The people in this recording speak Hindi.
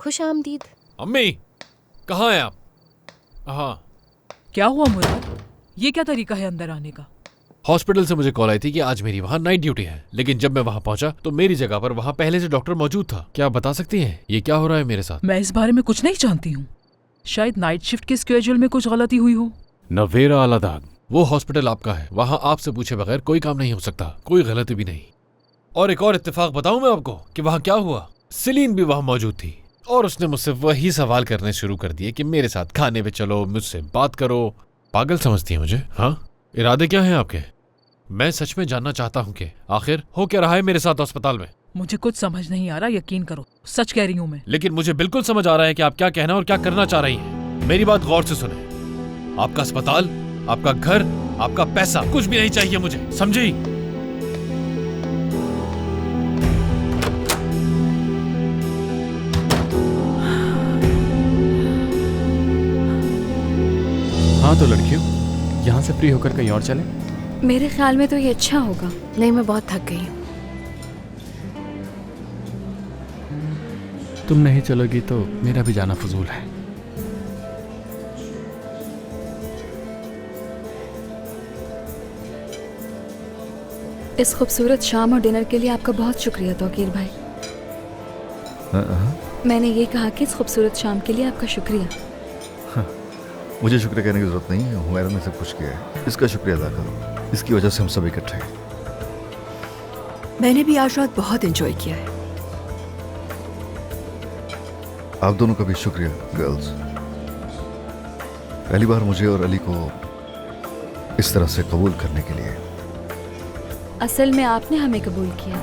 खुश आमदीद। अम्मी, कहाँ हैं आप? हाँ, क्या हुआ मुराद? ये क्या तरीका है अंदर आने का? हॉस्पिटल से मुझे कॉल आई थी कि आज मेरी वहाँ नाइट ड्यूटी है, लेकिन जब मैं वहाँ पहुंचा तो मेरी जगह पर वहाँ पहले से डॉक्टर मौजूद था। क्या आप बता सकती हैं ये क्या हो रहा है मेरे साथ? मैं इस बारे में कुछ नहीं जानती हूँ। शायद नाइट शिफ्ट के स्केड्यूल में कुछ गलती हुई हो। नवेरा अलादाग, वो हॉस्पिटल आपका है, वहाँ आपसे पूछे बगैर कोई काम नहीं हो सकता, कोई गलती भी नहीं। और एक और इत्तेफाक बताऊं मैं आपको कि वहाँ क्या हुआ। सिलीन भी वहाँ मौजूद थी और उसने मुझसे वही सवाल करने शुरू कर दिए कि मेरे साथ खाने पे चलो, मुझसे बात करो। पागल समझती है मुझे? हाँ, इरादे क्या हैं आपके? मैं सच में जानना चाहता हूँ कि आखिर हो क्या रहा है मेरे साथ अस्पताल में। मुझे कुछ समझ नहीं आ रहा, यकीन करो, सच कह रही हूँ मैं। लेकिन मुझे बिल्कुल समझ आ रहा है कि आप क्या कहना और क्या करना चाह रही हैं। मेरी बात गौर से सुने। आपका अस्पताल, आपका घर, आपका पैसा, कुछ भी नहीं चाहिए मुझे, समझी? हाँ तो लड़कियों, यहाँ से फ्री होकर कहीं और चले? मेरे ख्याल में तो ये अच्छा होगा। नहीं, मैं बहुत थक गई हूँ। तुम नहीं चलोगी तो मेरा भी जाना फजूल है। इस खूबसूरत शाम और डिनर के लिए आपका बहुत शुक्रिया तौकीर भाई। मैंने ये कहा कि इस खूबसूरत शाम के लिए आपका शुक्रिया। मुझे शुक्रिया कहने की जरूरत नहीं है, हुमैरा ने सब कुछ किया है, इसका शुक्रिया अदा करो। इसकी वजह से हम सब इकट्ठे हैं। मैंने भी आज रात बहुत एंजॉय किया है। आप दोनों का भी शुक्रिया गर्ल्स। पहली बार मुझे और अली को इस तरह से कबूल करने के लिए। असल में आपने हमें कबूल किया।